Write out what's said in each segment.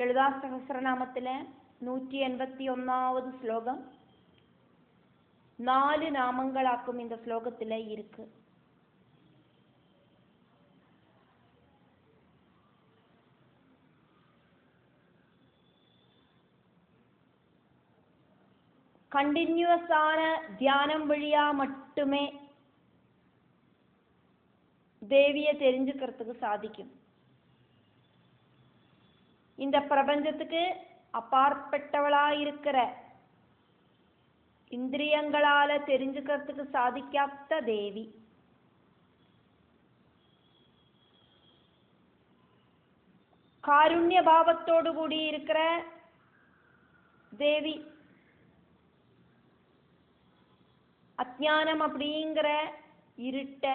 ലളിതാ സഹസ്രനാമത്തിലെ 181வது ஸ்லோகம். 4 நாமங்களாக்கும் இந்த ஸ்லோகத்தில் இருக்கு. கண்டினியூஸான தியானம் வழியா மட்டுமே தேவியை தெரிஞ்சுக்கிறதுக்கு சாதிக்கும். இந்த பிரபஞ்சத்துக்கு அப்பாற்பட்டவளா இருக்கிற இந்திரியங்களால தெரிஞ்சுக்கிறதுக்கு சாதிக்காத தேவி. காருண்ய பாவத்தோடு கூடி இருக்கிற தேவி. அஜ்ஞானம் அப்படிங்கிற இருட்ட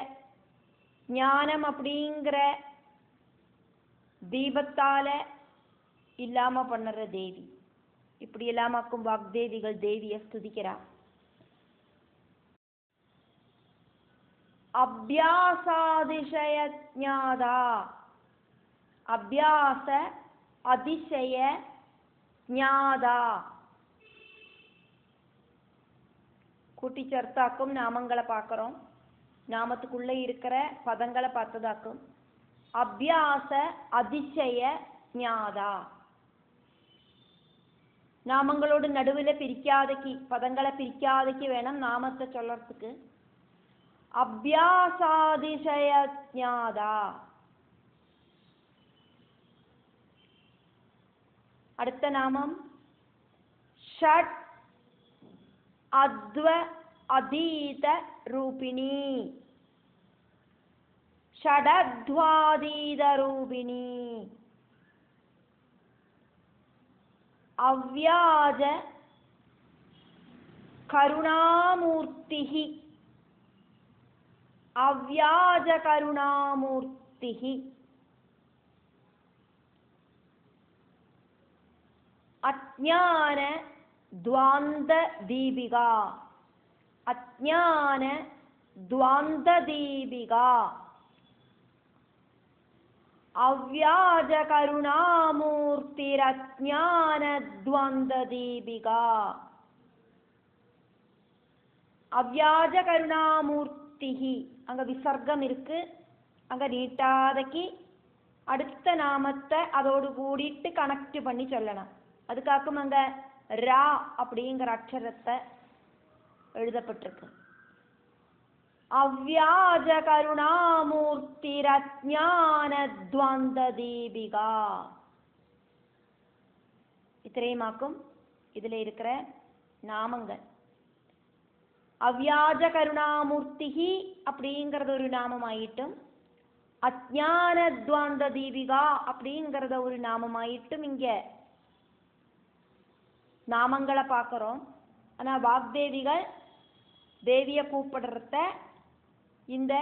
ஞானம் அப்படிங்கிற தீபத்தால இல்லாம பண்ணுற தேவி. இப்படி எல்லாமாக்கும் வாக்தேவிகள் தேவியை ஸ்துதிக்கிறா. அபியாசாதிசய ஞாதா, அபியாச அதிசய ஞாதா. கூட்டி சேர்த்தாக்கும் நாமங்களை பார்க்கிறோம். நாமத்துக்குள்ள இருக்கிற பதங்களை பார்த்ததாக்கும். அபியாச அதிசய ஞாதா. நாமங்களோடு நடுவில் பிரிக்காதக்கு, பதங்களை பிரிக்காதக்கு வேணும் நாமத்தை சொல்லறதுக்கு. அபியாசாதிசய ஞாதா. அடுத்த நாமம் ஷட் அத்வ அதீத ரூபிணி. ஷடத்வாதீத ரூபிணி. அவ்யாஜ கருணாமூர்த்திஹி. அவ்யாஜ கருணாமூர்த்திஹி. அஜ்ஞான துவாந்த தீபிகா. அஜ்ஞான துவாந்த தீபிகா. அவ்யாஜ கருணாமூர்த்திரஜ்ஞான துவந்த தீபிகா. அவ்யாஜ கருணாமூர்த்திஹி. அங்க விசர்க்கம் இருக்கு, அங்க நீட்டாதக்கி அடுத்த நாமத்தை அதோடு கூடிட்டு கனெக்ட் பண்ணி சொல்லணும். அதுக்காக்கும் அங்க ரா அப்படிங்கிற அக்ஷரத்தை எழுதப்பட்டிருக்கு. அவ்யாஜ கருணாமூர்த்திரஜ்ஞான துவந்த தீபிகா. இத்திரையுமாக்கும் இதுல இருக்கிற நாமங்கள். அவ்யாஜ கருணாமூர்த்திஹி அப்படிங்கிறது ஒரு நாமமாயிட்டும், அஜ்ஞான துவந்த தீபிகா அப்படிங்கிறத ஒரு நாமமாயிட்டும் இங்க நாமங்களை பார்க்கிறோம். ஆனா வாக்தேவிகள் தேவிய கூப்பிடுறத இந்த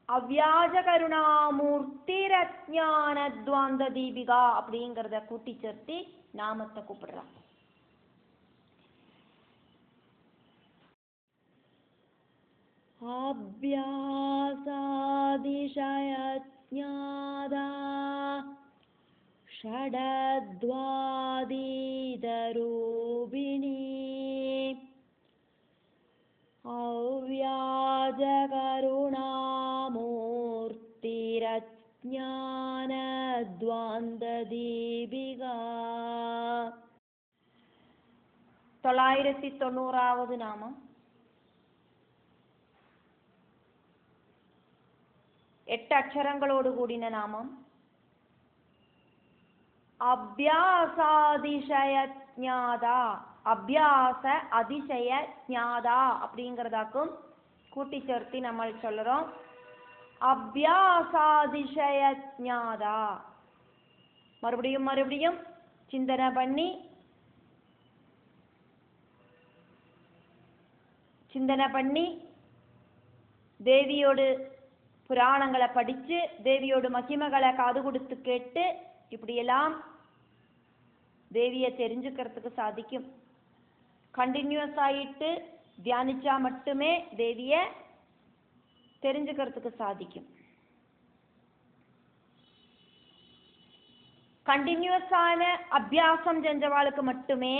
அவ்யாஜ கருணாமூர்த்திரஜ்ஞான துவந்த தீபிகா அப்படிங்கிறத கூட்டி சேர்த்து நாமத்தை கூப்பிடுறான். அப்யாசாதிசய ஞாதா ஷடத்வாதீத ரூபிணி. அவ்யாஜ கருணாமூர்த்திரஜ்ஞான துவந்த தீபிகா. 990வது நாமம். 8 அக்ஷரங்களோடு கூடின நாமம். அபியாசாதிசய ஞாதா. அபியாச அதிசய ஞாதா அப்படிங்கிறதாக்கும் கூட்டி சேர்த்து நம்ம சொல்றோம். அபியாசாதிசய ஞாதா. மறுபடியும் மறுபடியும் சிந்தனை பண்ணி தேவியோடு புராணங்களை படிச்சு தேவியோடு மகிமைகளை காது கொடுத்து கேட்டு இப்படியெல்லாம் தேவியை தெரிஞ்சுக்கிறதுக்கு சாதிக்கும். கண்டினியூஸ் ஆயிட்டு தியானிச்சா மட்டுமே தேவியை தெரிஞ்சுக்கிறதுக்கு சாதிக்கும். கண்டினியூஸான அபியாசம் செஞ்சவாளுக்கு மட்டுமே,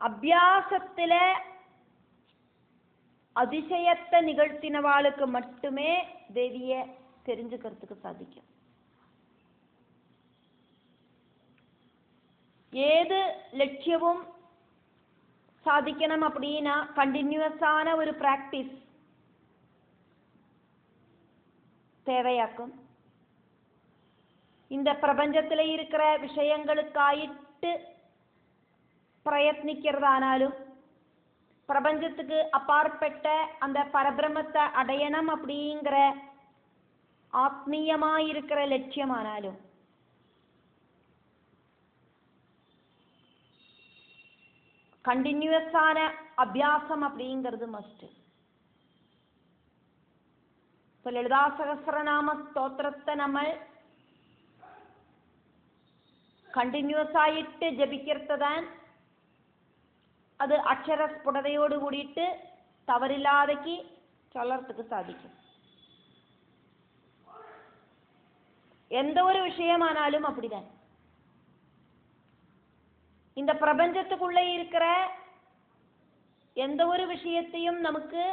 அபியாசத்துல அதிசயத்தை நிகழ்த்தினவாளுக்கு மட்டுமே தேவிய தெரிஞ்சுக்கிறதுக்கு சாதிக்கும். ஏது லட்சியமும் சாதிக்கணும் அப்படின்னா கண்டினியூஸான ஒரு பிராக்டிஸ் தேவையாக்கும். இந்த பிரபஞ்சத்தில் இருக்கிற விஷயங்களுக்காயிட்டு பிரயத்னிக்கிறதானாலும் பிரபஞ்சத்துக்கு அப்பாற்பட்ட அந்த பரபிரமத்தை அடையணும் அப்படிங்கிற ஆத்மீயமாயிருக்கிற லட்சியமானாலும் கண்டினியூஸான அபியாசம் அப்படிங்கிறது மஸ்ட். இப்போ லலிதா சகஸ்ரநாம ஸ்தோத்திரத்தை நம்ம கண்டினியூஸ் ஆயிட்டு ஜபிக்கிறது தான் அது அக்ஷர ஸ்புடதையோடு கூடிட்டு தவறில்லாதக்கு சொல்லறதுக்கு சாதிக்கும். எந்த ஒரு விஷயமானாலும் அப்படிதான். இந்த பிரபஞ்சத்துக்குள்ள இருக்கிற எந்த ஒரு விஷயத்தையும் நமக்கு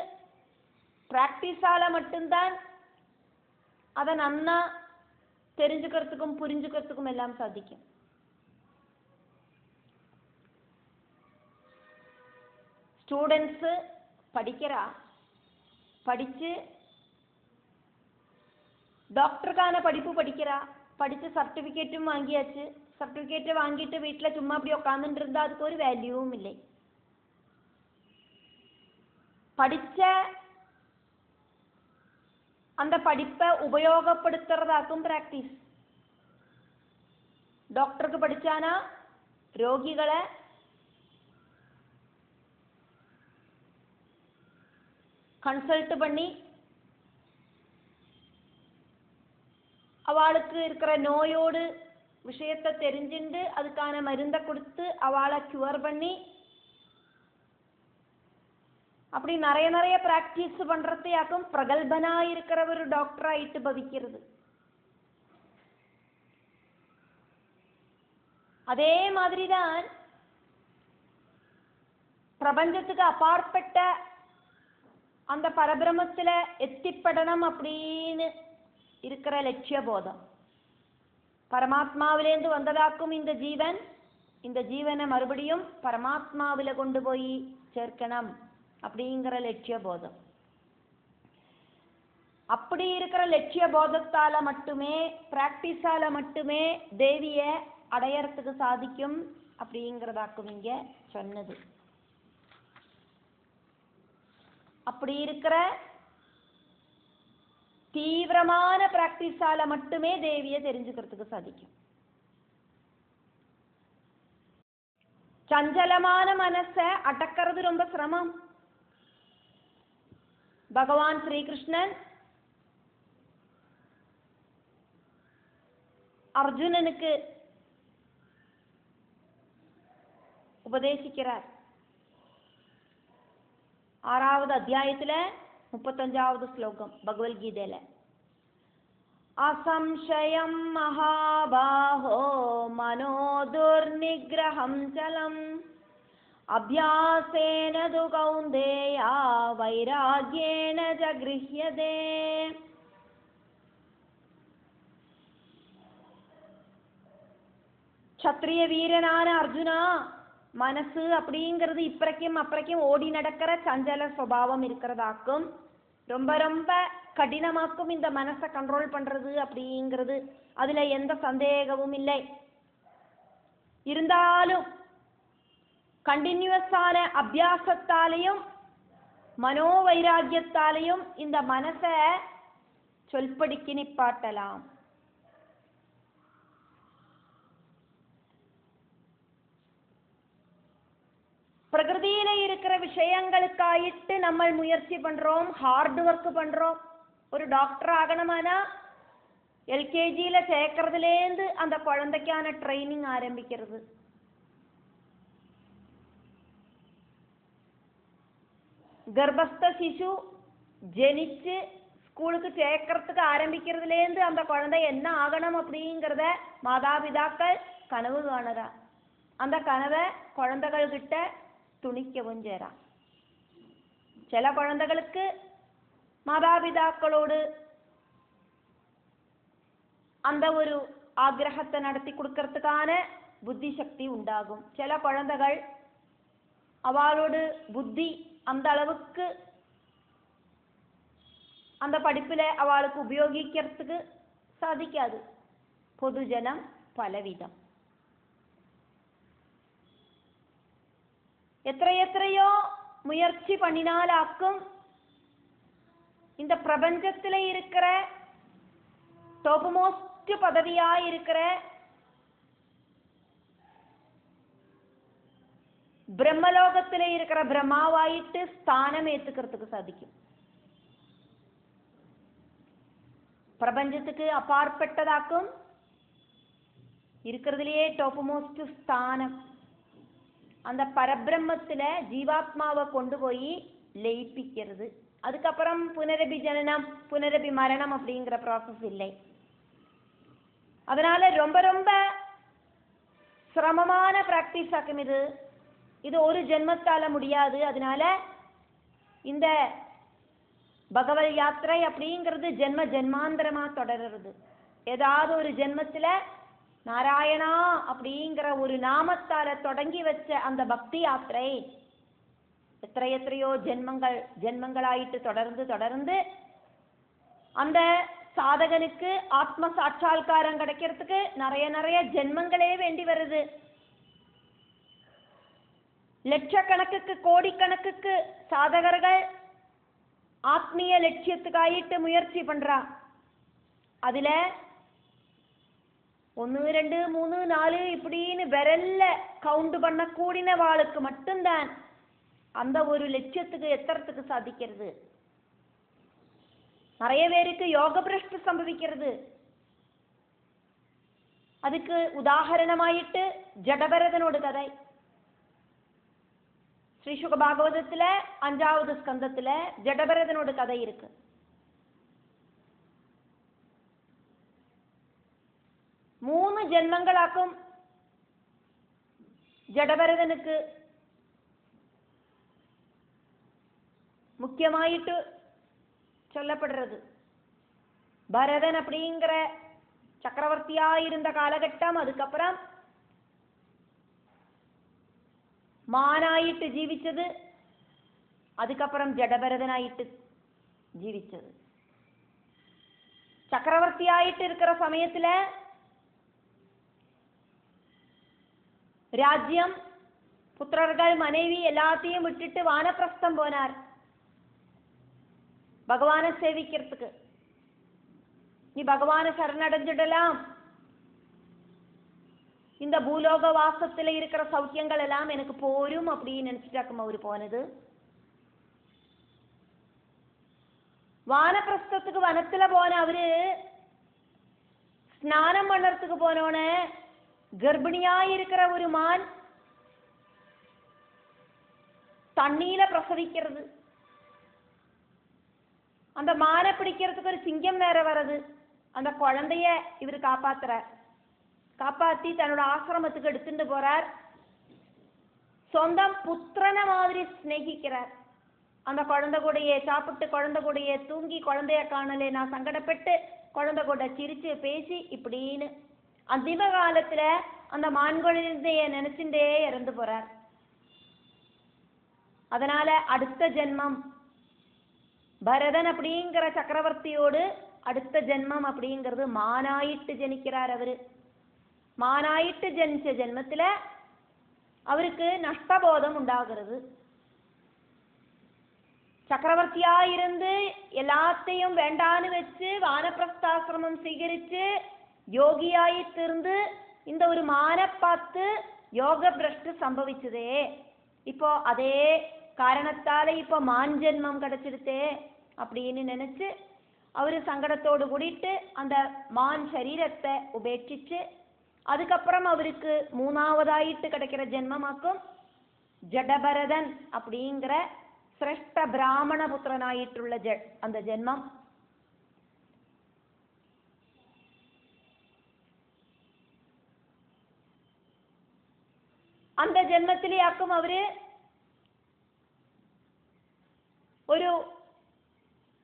பிராக்டிஸால மட்டும்தான் அதை நன்னா தெரிஞ்சுக்கிறதுக்கும் புரிஞ்சுக்கிறதுக்கும் எல்லாம் சாதிக்கும். ஸ்டூடெண்ட்ஸு படிக்கிறா, படித்து டாக்டருக்கான படிப்பு படிக்கிறா, படித்து சர்டிஃபிகேட்டும் வாங்கியாச்சு. சர்டிஃபிகேட்டை வாங்கிட்டு வீட்டில் சும்மா அப்படி உட்காந்துட்டு இருந்தால் அதுக்கு ஒரு வேல்யூவும் இல்லை. படித்த அந்த படிப்பை உபயோகப்படுத்துறதாக்கும் பிராக்டிஸ். டாக்டருக்கு படிச்சானா ரோகிகளை கன்சல்ட் பண்ணி அவளுக்கு இருக்கிற நோயோடு விஷயத்தை தெரிஞ்சுண்டு அதுக்கான மருந்தை கொடுத்து அவளை கியூர் பண்ணி அப்படி நிறைய பிராக்டிஸ் பண்றதையாக்கும் பிரகல்பனா இருக்கிற ஒரு டாக்டர் ஆயிட்டு பவிக்கிறது. அதே மாதிரிதான் பிரபஞ்சத்துக்கு அப்பாற்பட்ட அந்த பரபிரமத்துல எத்திப்படணும் அப்படின்னு இருக்கிற லட்சிய போதம். பரமாத்மாவிலேந்து வந்ததாக்கும் இந்த ஜீவனை மறுபடியும் பரமாத்மாவில கொண்டு போய் சேர்க்கணும் அப்படிங்கிற லட்சிய போதம். அப்படி இருக்கிற லட்சிய போதத்தால மட்டுமே பிராக்டிஸால மட்டுமே தேவிய அடையறதுக்கு சாதிக்கும் அப்படிங்கிறதாக்கும் இங்க சொன்னது. அப்படி இருக்கிற தீவிரமான பிராக்டிஸால மட்டுமே தேவிய தெரிஞ்சுக்கிறதுக்கு சாதிக்கும். சஞ்சலமான மனசை அடக்கிறது ரொம்ப சிரமம். பகவான் ஸ்ரீகிருஷ்ணன் அர்ஜுனனுக்கு உபதேசிக்கிறார். 6வது அத்தியாயத்துல 35வது ஸ்லோகம் பகவத்கீதையில. அசம்சயம் மகாபாஹோ மனோ துர்நிகிரஹம் சலம் அபியாசேன து கௌந்தேயா வைராக்யேன ச கிருஹ்யதே. க்ஷத்ரிய வீரனான அர்ஜுனா, மனசு அப்படிங்கிறது இப்புறக்கும் அப்புறக்கும் ஓடி நடக்கிற சஞ்சல சுபாவம் இருக்கிறதாக்கும். ரொம்ப ரொம்ப கடினமாக்கும் இந்த மனசை கண்ட்ரோல் பண்றது அப்படிங்கிறது. அதுல எந்த சந்தேகமும் இல்லை. இருந்தாலும் கண்டினியூஸான அபியாசத்தாலையும் மனோவைராக்கியத்தாலையும் இந்த மனசை சொல்படிக்கு நிப்பாட்டலாம். பிரகிருதியில இருக்கிற விஷயங்களுக்காயிட்டு நம்ம முயற்சி பண்றோம், ஹார்ட் ஒர்க் பண்றோம். ஒரு டாக்டர் ஆகணுமானா எல்கேஜியில சேர்க்கறதுலேருந்து அந்த குழந்தைக்கான ட்ரைனிங் ஆரம்பிக்கிறது. கர்ப்பஸ்த சிசு ஜனிச்சு ஸ்கூலுக்கு சேர்க்கறதுக்கு ஆரம்பிக்கிறதுலேருந்து அந்த குழந்தை என்ன ஆகணும் அப்படிங்கிறத மாதாபிதாக்கள் கனவு காணுறா. அந்த கனவை குழந்தைகள்கிட்ட துணிக்கவும் செய்றா. சில குழந்தைகளுக்கு மாதாபிதாக்களோடு அந்த ஒரு ஆக்ரகத்தை நடத்தி கொடுக்கறதுக்கான புத்தி சக்தி உண்டாகும். சில குழந்தைகள் அவளோடு புத்தி அந்த அளவுக்கு அந்த படிப்பில் அவளுக்கு உபயோகிக்கிறதுக்கு சாதிக்காது. பொதுஜனம் பலவிதம். எத்தையோ முயற்சி பண்ணினாலாக்கும் இந்த பிரபஞ்சத்தில் இருக்கிற டாப் மோஸ்ட் பதவியாய் இருக்கிற பிரம்மலோகத்தில் இருக்கிற பிரம்மாவாயிட்டு ஸ்தானம் ஏத்துக்கிறதுக்கு சாதிக்கும். பிரபஞ்சத்துக்கு அப்பாற்பட்டதாக்கும் இருக்கிறதுலயே டாப் மோஸ்ட் ஸ்தானம் அந்த பரபிரம்மத்துல ஜீவாத்மாவை கொண்டு போய் லயிப்பிக்கிறது. அதுக்கப்புறம் புனரபி ஜனனம் புனரபி மரணம் அப்படிங்கிற ப்ராசஸ் இல்லை. அதனால ரொம்ப ரொம்ப சிரமமான பிராக்டிஸ் ஆக்கும் இது. இது ஒரு ஜென்மத்தால முடியாது. அதனால இந்த பகவத் யாத்திரை அப்படிங்கிறது ஜென்ம ஜென்மாந்திரமா தொடர்றது. ஏதாவது ஒரு ஜென்மத்துல நாராயணா அப்படிங்கிற ஒரு நாமத்தால தொடங்கி வச்ச அந்த பக்தி யாத்திரை எத்தையோ ஜென்மங்களாயிட்டு தொடர்ந்து அந்த சாதகனுக்கு ஆத்ம சாட்சா்காரம் கிடைக்கிறதுக்கு நிறைய ஜென்மங்களே வேண்டி வருது. லட்சக்கணக்குக்கு கோடிக்கணக்குக்கு சாதகர்கள் ஆத்மீய லட்சியத்துக்காயிட்டு முயற்சி பண்றா. அதுல 1 2 3 4 இப்படின்னு விரல்ல கவுண்ட் பண்ண கூடின வாளுக்கு மட்டும்தான் அந்த ஒரு லட்சியத்துக்கு எத்தறதுக்கு சாதிக்கிறது. நிறைய பேருக்கு யோக பிரஷ்டு சம்பவிக்கிறது. அதுக்கு உதாரணமாயிட்டு ஜடபரதனோட கதை ஸ்ரீ சுக பாகவதத்துல 5வது ஸ்கந்தத்துல ஜடபரதனோட கதை இருக்கு. மூணு ஜென்மங்களாக்கும் ஜடபரதனுக்கு முக்கியமாயிட்டு சொல்லப்படுறது. பரதன் அப்படிங்கிற சக்கரவர்த்தியா இருந்த காலகட்டம், அதுக்கப்புறம் மானாயிட்டு ஜீவிச்சது, அதுக்கப்புறம் ஜடபரதனாயிட்டு ஜீவிச்சது. சக்கரவர்த்தி ஆயிட்டு இருக்கிற சமயத்துல ராஜ்யம் புத்திரர்கள் மனைவி எல்லாத்தையும் விட்டுட்டு வானப்பிரஸ்தம் போனார் பகவானை சேவிக்கிறதுக்கு. நீ பகவானை சரணடைஞ்சிடலாம், இந்த பூலோக வாசத்துல இருக்கிற சௌக்கியங்கள் எல்லாம் எனக்கு போரும் அப்படின்னு நினைச்சிட்டாக்கும் அவரு போனது. வானப்பிரஸ்தத்துக்கு வனத்துல போன அவரு ஸ்நானம் பண்ணறதுக்கு போனோன கர்ப்பிணியா இருக்கிற ஒரு மான் தண்ணீல பிரசவிக்கிறது. அந்த மானை பிடிக்கிறதுக்கு ஒரு சிங்கம் வேற வர்றது. அந்த குழந்தைய இவரு காப்பாத்துறார். காப்பாத்தி தன்னோட ஆசிரமத்துக்கு எடுத்துட்டு போறார். சொந்தம் புத்திரனை மாதிரி ஸ்நேகிக்கிறார். அந்த குழந்தை கூடையே சாப்பிட்டு, குழந்தை கூடையே தூங்கி, குழந்தைய காணலே நான் சங்கடப்பட்டு, குழந்தை கூட சிரிச்சு பேசி இப்படின்னு அந்திம காலத்துல அந்த மான் குழந்தைய நினைச்சுட்டே இறந்து போறார். அதனால அடுத்த ஜென்மம் பரதன் அப்படிங்கிற சக்கரவர்த்தியோடு அடுத்த ஜென்மம் அப்படிங்கிறது மானாயிட்டு ஜனிக்கிறார். அவரு மானாயிட்டு ஜனிச்ச ஜென்மத்துல அவருக்கு நஷ்டபோதம் உண்டாகிறது. சக்கரவர்த்தியா இருந்து எல்லாத்தையும் வேண்டான்னு வச்சு வானப்பிரஸ்தாசிரமம் சீகரிச்சு யோகியாயிட்டிருந்து இந்த ஒரு மானை பார்த்து யோக பிரஷ்டு சம்பவிச்சதே. இப்போ அதே காரணத்தால இப்போ மான் ஜென்மம் கிடைச்சிடுத்தே அப்படின்னு நினைச்சு அவரு சங்கடத்தோடு கூடிட்டு அந்த மான் சரீரத்தை உபேட்சிச்சு, அதுக்கப்புறம் அவருக்கு மூணாவதாயிட்டு கிடைக்கிற ஜென்மமாக்கும் ஜடபரதன் அப்படிங்கிற சிரஷ்ட பிராமண புத்திரனாயிட்டுள்ள அந்த ஜென்மம். அந்த ജന്മത്തിലെയാക്കും അവര് ഒരു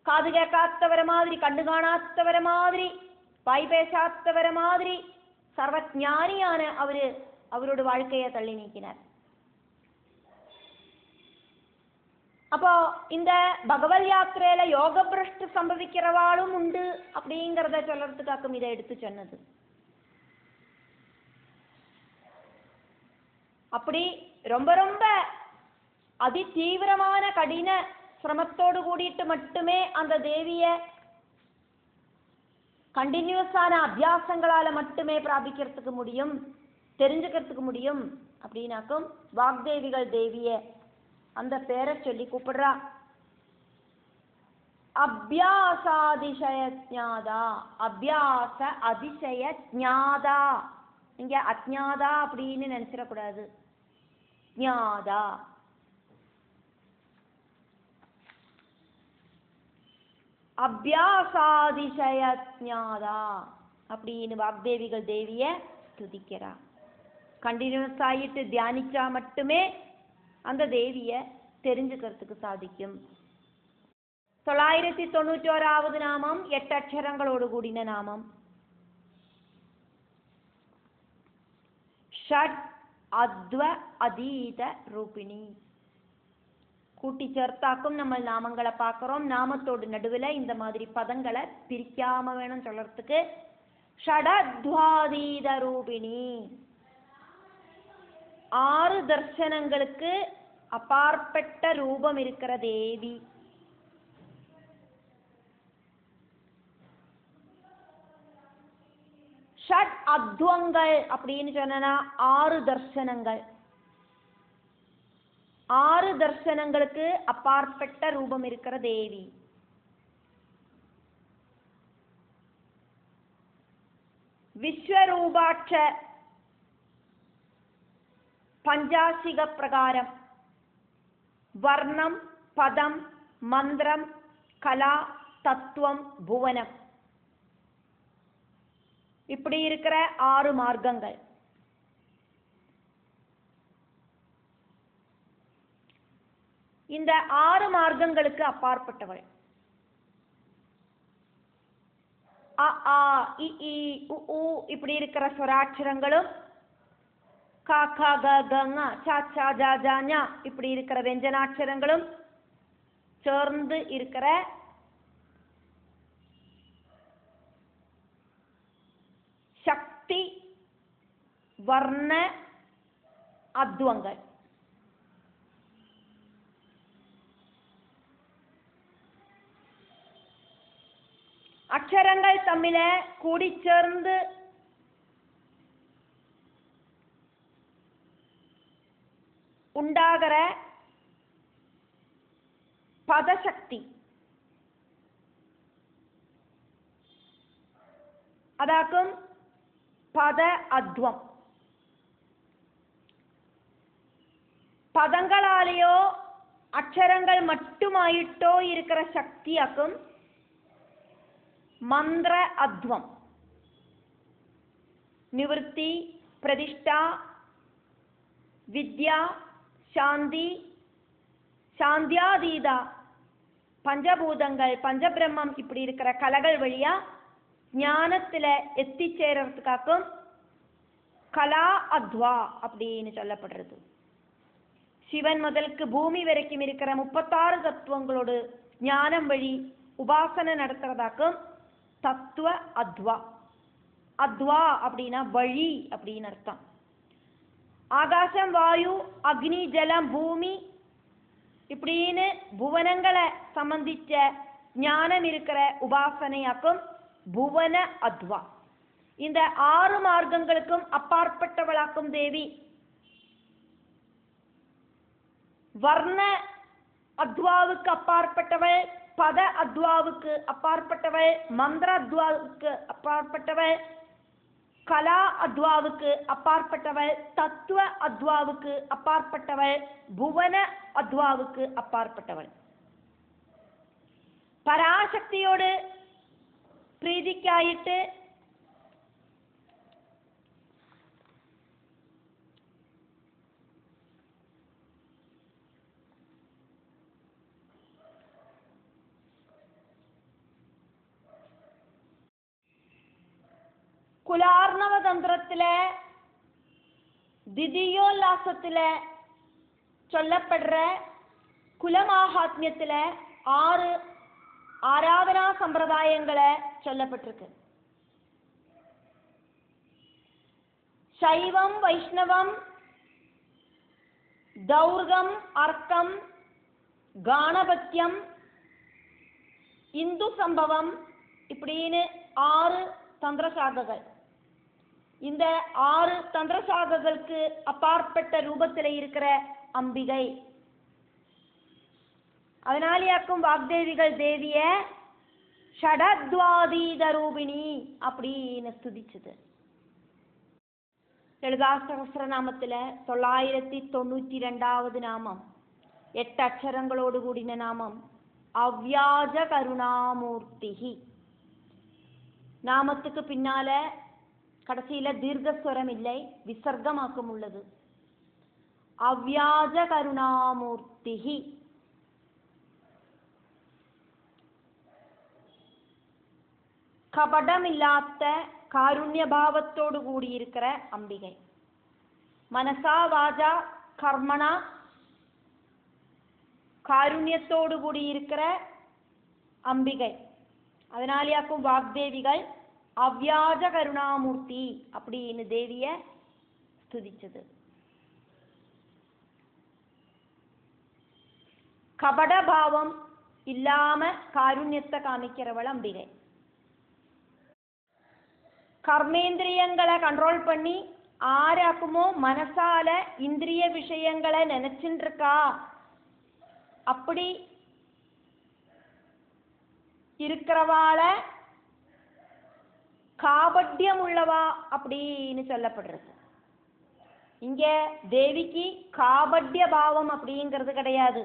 കാത് കേൾക്കാത്തവരെ മാതിരി, കണ്ണു കാണാത്തവരെ മാതിരി, വായ് പേശാത്തവരെ മാതിരി സർവജ്ഞാനിയാണ് അവര്. അവരോട് வாழ்க்கையை தள்ளி நீக்கினார். அப்போ இந்த பகவத் யாத்திரையில யோக பிரஷ்டு சம்பவிக்கிறவாளும் உண்டு அப்படிங்கிறத சொல்றதுக்காக்கும் இதை எடுத்து சொன்னது. அப்படி ரொம்ப ரொம்ப அதி தீவிரமான கடின சிரமத்தோடு கூடிட்டு மட்டுமே அந்த தேவிய கண்டினியூஸான அபியாசங்களால மட்டுமே பிராபிக்கிறதுக்கு முடியும், தெரிஞ்சுக்கிறதுக்கு முடியும் அப்படின்னாக்கும் வாக்தேவிகள் தேவிய அந்த பேரை சொல்லி கூப்பிடுறா. அபியாசாதிசய ஜாதா, அபியாச அதிசய ஜாதா. இங்க அஜ்ஞாதா அப்படின்னு நினைச்சிடக்கூடாது, ஜாதா. அபியாசாதிசய ஜாதா அப்படின்னு வாக்தேவிகள் தேவிய துதிக்கிறா. கண்டினியூஸ் ஆகிட்டு தியானிச்சா மட்டுமே அந்த தேவிய தெரிஞ்சுக்கிறதுக்கு சாதிக்கும். 991வது நாமம் 8 அக்ஷரங்களோடு கூடின நாமம். ஷட் அத்வ அதீத ரூபிணி. கூட்டி சேர்த்தாக்கும் நம்ம நாமங்களை பார்க்கிறோம். நாமத்தோடு நடுவில் இந்த மாதிரி பதங்களை பிரிக்காம வேணும் சொல்றதுக்கு. ஷடத்வாதீத ரூபிணி, 6 தர்சனங்களுக்கு அப்பாற்பட்ட ரூபம் இருக்கிற தேவி. ஷட் அத்வங்கள் அப்படின்னு சொன்னா 6 தர்சனங்கள். 6 தர்சனங்களுக்கு அப்பாற்பட்ட ரூபம் இருக்கிற தேவி. விஸ்வரூபாட்ச பஞ்சாசிக பிரகாரம் வர்ணம், பதம், மந்திரம், கலா, தத்துவம், புவனம் இப்படி இருக்கிற 6 மார்க்கங்கள். இந்த 6 மார்க்கங்களுக்கு அப்பாற்பட்டவள். அ ஆ இ ஈ உ ஊ இப்படி இருக்கிற ஸ்வராட்சரங்களும், கா கா க க ங ச ச ஜ ஜ ஞ இப்படி இருக்கிற வெஞ்சனாட்சரங்களும் சேர்ந்து இருக்கிற சக்தி வர்ண அத்வங்கள். அக்ஷரங்கள் தம்மில கூடி சேர்ந்து உண்டாகிற பதசக்தி, அதாக்கும் பத அத்வம். பதங்களாலேயோ அக்ஷரங்கள் மட்டுமாயிட்டோ இருக்கிற சக்தியாக்கும் மந்திர அத்வம். நிவர்த்தி, பிரதிஷ்டா, வித்யா, சாந்தி, சாந்தியாதீதா, பஞ்சபூதங்கள், பஞ்சபிரம்மம் இப்படி இருக்கிற கலைகள் வழியா ஞானத்துல எத்திச்சேரத்துக்காக்கும் கலா அத்வா அப்படின்னு சொல்லப்படுறது. சிவன் முதலுக்கு பூமி வரைக்கும் இருக்கிற 36 தத்துவங்களோடு ஞானம் வழி உபாசனை நடத்துறதாக்கும் தத்துவ அத்வா. அத்வா அப்படின்னா வழி அப்படின்னு அர்த்தம். ஆகாசம், வாயு, அக்னி, ஜலம், பூமி இப்படின்னு புவனங்களை சம்பந்திச்ச ஞானம் இருக்கிற உபாசனையாக்கும் புவன அத்வா. இந்த 6 மார்க்கங்களுக்கும் அப்பாற்பட்டவளாக்கும் தேவி. வர்ண அத்வாவுக்கு அப்பாற்பட்டவள், பத அத்வாவுக்கு அப்பாற்பட்டவள், மந்திர அத்வாவுக்கு அப்பாற்பட்டவள், கலா அத்வாவுக்கு அப்பாற்பட்டவள், தத்துவ அத்வாவுக்கு அப்பாற்பட்டவள், புவன அத்வாவுக்கு அப்பாற்பட்டவள். பராசக்தியோடு பிரீதிக்காயிட்டு குலார்ணவ தந்திரத்துல திதியோல்லாசத்துல சொல்லப்படுற குலமாகாத்மியத்துல 6 ஆராதனா சம்பிரதாயங்களை சொல்லப்பட்டிருக்கு. சைவம், வைஷ்ணவம், தௌர்கம், அர்க்கம், காணபத்தியம், இந்து சம்பவம் இப்படின்னு 6 தந்திர சாகைகள். இந்த 6 தந்திர சாகைகளுக்கு அப்பாற்பட்ட ரூபத்தில் இருக்கிற அம்பிகை. அதனாலேயாக்கும் வாக்தேவிகள் தேவிய ஷடத்வாதீத ரூபிணி அப்படின்னு ஸ்துதிச்சது. லலிதா சகஸ்ரநாமத்துல 992வது நாமம், 8 அக்ஷரங்களோடு கூடின நாமம் அவ்யாஜ கருணாமூர்த்தி. நாமத்துக்கு பின்னால கடைசியில தீர்க்கஸ்வரம் இல்லை, விசர்க்கமாக்கம் உள்ளது. அவ்யாஜ கருணாமூர்த்தி. கபடமில்லாத காருண்ய பாவத்தோடு கூடியிருக்கிற அம்பிகை. மனசா வாஜா கர்மணா காருண்யத்தோடு கூடியிருக்கிற அம்பிகை. அதனாலேயாக்கும் வாக்தேவிகள் அவ்யாஜ கருணாமூர்த்தி அப்படின்னு தேவிய ஸ்துதிச்சது. கபடபாவம் இல்லாம காருண்யத்தை காமிக்கிறவள் அம்பிகை. கர்மேந்திரியங்களை கண்ட்ரோல் பண்ணி ஆராக்குமோ மனசால இந்திரிய விஷயங்களை நினைச்சுட்டு இருக்கா, அப்படி இருக்கிறவாள காபட்யம் உள்ளவா அப்படின்னு சொல்லப்படுறது. இங்க தேவிக்கு காபட்ய பாவம் அப்படிங்கிறது கிடையாது.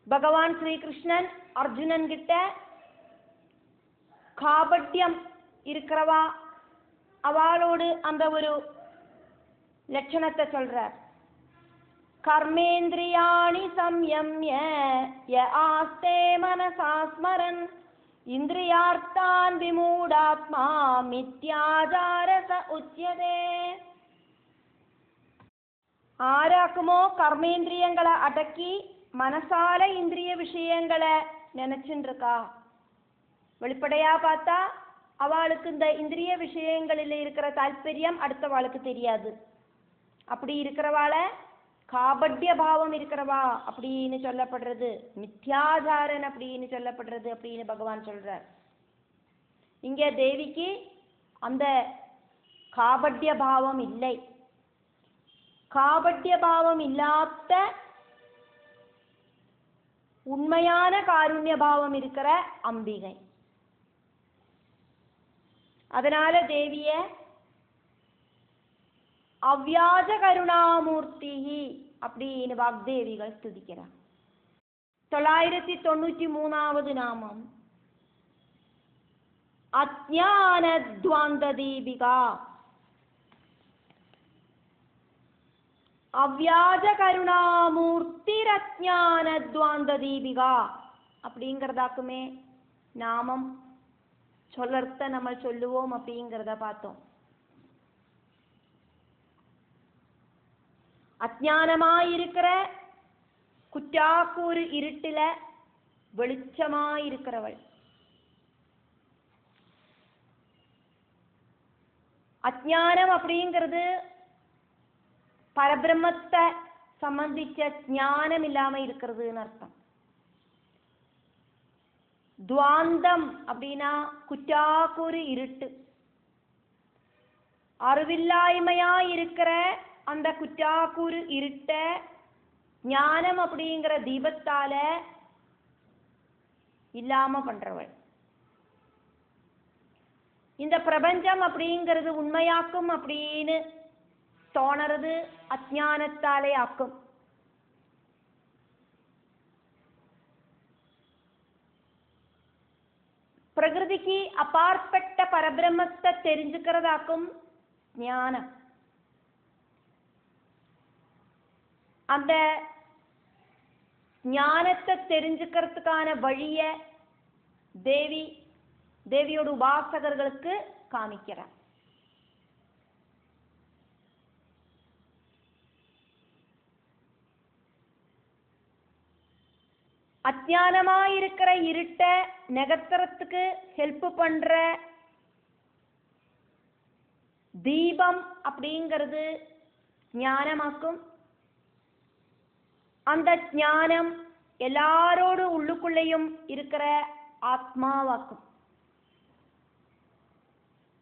பகவான் ஸ்ரீகிருஷ்ணன் அர்ஜுனன் கிட்ட காபட்யம் இருக்கிறவா அவளோடு அந்த ஒரு லட்சணத்தை சொல்றார். கர்மேந்திரியாணி சம்யம்ய ய ஆஸ்தே மனசா ஸ்மரன் இந்திரியார்த்தான் விமூடாத்மா மித்யாச்சாரஸ உச்யதே. ஆராக்குமோ கர்மேந்திரியங்களை அடக்கி மனசால இந்திரிய விஷயங்களை நினைச்சுட்டு இருக்கா. வெளிப்படையா பார்த்தா அவளுக்கு இந்த இந்திரிய விஷயங்களில் இருக்கிற தாற்பயம் அடுத்தவாளுக்கு தெரியாது. அப்படி இருக்கிறவாள காபட்ய பாவம் இருக்கிறவா அப்படின்னு சொல்லப்படுறது, மித்யாச்சாரன் அப்படின்னு சொல்லப்படுறது அப்படின்னு பகவான் சொல்றார். இங்க தேவிக்கு அந்த காபட்ய பாவம் இல்லை. காபட்ய பாவம் இல்லாத உண்மையான காருண்ய பாவம் இருக்கிற அம்பிகை. அதனால தேவிய அவ்யாஜ கருணாமூர்த்தி அப்படின்னு வாக்தேவிகள் ஸ்துதிக்கிறார். 993வது நாமம் அஜ்ஞானத்வாந்த தீபிகா. அவ்யாஜ கருணாமூர்த்திரஜ்ஞானத்வாந்த தீபிகா அப்படிங்கிறதாக்குமே நாமம் சொல்லர்த்த நம்ம சொல்லுவோம் அப்படிங்கிறத பார்த்தோம். அஜ்ஞானமாயிருக்கிற குற்றாக்கூறு இருட்டுல வெளிச்சமாயிருக்கிறவள். அஜ்ஞானம் அப்படிங்கிறது பரபிரம்மத்தை சம்பந்திச்ச ஞானம் இல்லாம இருக்கிறதுன்னு அர்த்தம். துவாந்தம் அப்படின்னா குற்றாக்கூறு இருட்டு. அறிவில்லாய்மையா இருக்கிற அந்த குற்றாக்கூறு இருட்ட ஞானம் அப்படிங்கிற தீபத்தால இல்லாம பண்றவள். இந்த பிரபஞ்சம் அப்படிங்கிறது உண்மையாக்கும் அப்படின்னு தோணறது அஜ்ஞானத்தாலே ஆக்கும். பிரகிருதிக்கு அப்பாற்பட்ட பரபிரம்மத்தை தெரிஞ்சுக்கிறதாக்கும் ஞானம். அந்த ஞானத்தை தெரிஞ்சுக்கிறதுக்கான வழிய தேவி தேவியோட உபாசகர்களுக்கு காமிக்கிறார். அஜ்ஞானமா இருக்கிற இருட்ட நகர்த்துறதுக்கு ஹெல்ப் பண்ற தீபம் அப்படிங்கிறது ஞானமாக்கும். அந்த ஞானம் எல்லாரோட உள்ளுக்குள்ளேயும் இருக்கிற ஆத்மாவாக்கும்.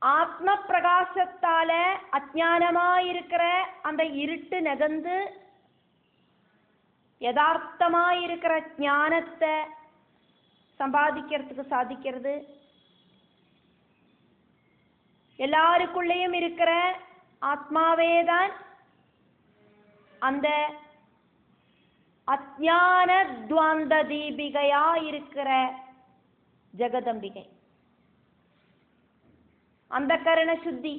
ஆத்ம பிரகாசத்தால அஜ்ஞானமா இருக்கிற அந்த இருட்டு நகர்ந்து யதார்த்தமா இருக்கிற ஞானத்தை சம்பாதிக்கிறதுக்கு சாதிக்கிறது. எல்லாருக்குள்ளேயும் இருக்கிற ஆத்மாவேதான் அந்த அஜ்ஞான துவந்த தீபிகையா இருக்கிற ஜெகதம்பிகை. அந்த கரண சுத்தி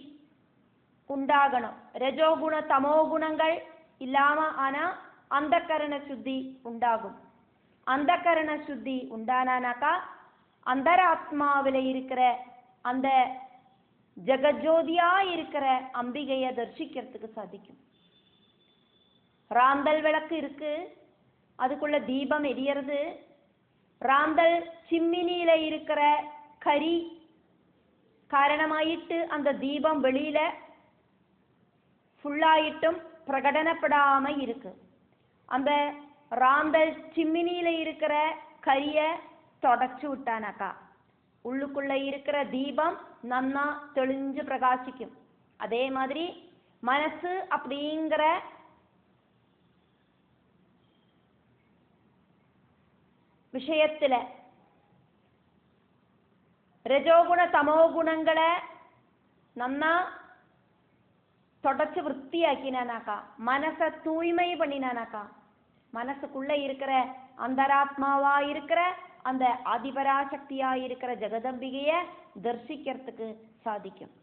உண்டாகணும். ரஜோகுண தமோ குணங்கள் இல்லாம ஆனா அந்த கரண சுத்தி உண்டாகும். அந்த கரண சுத்தி உண்டானாக்கா அந்தராத்மாவில இருக்கிற அந்த ஜெகஜோதியா இருக்கிற அம்பிகையை தரிசிக்கிறதுக்கு சாதிக்கும். ராந்தல் விளக்கு இருக்கு, அதுக்குள்ள தீபம் எரியறது. ராந்தல் சிம்மினியில இருக்கிற கரி காரணமாயிட்டு அந்த தீபம் வெளியில ஃபுல்லாயிட்டும் பிரகடனப்படாம இருக்கு. அந்த ராந்தல் சிம்மினியில இருக்கிற கரிய தொடச்சு விட்டானாக்கா உள்ளுக்குள்ள இருக்கிற தீபம் நன்னா தெளிஞ்சு பிரகாசிக்கும். அதே மாதிரி மனசு அப்படிங்கிற விஷயத்துல ரஜோகுண தமோ குணங்களை நன்னா தொடச்சு விற்த்தியாக்கினானாக்கா, மனசை தூய்மை பண்ணினானாக்கா, மனசுக்குள்ள இருக்கிற அந்தராத்மாவா இருக்கிற அந்த ஆதிபராசக்தியா இருக்கிற ஜெகதம்பிகைய தரிசிக்கிறதுக்கு சாதிக்கும்.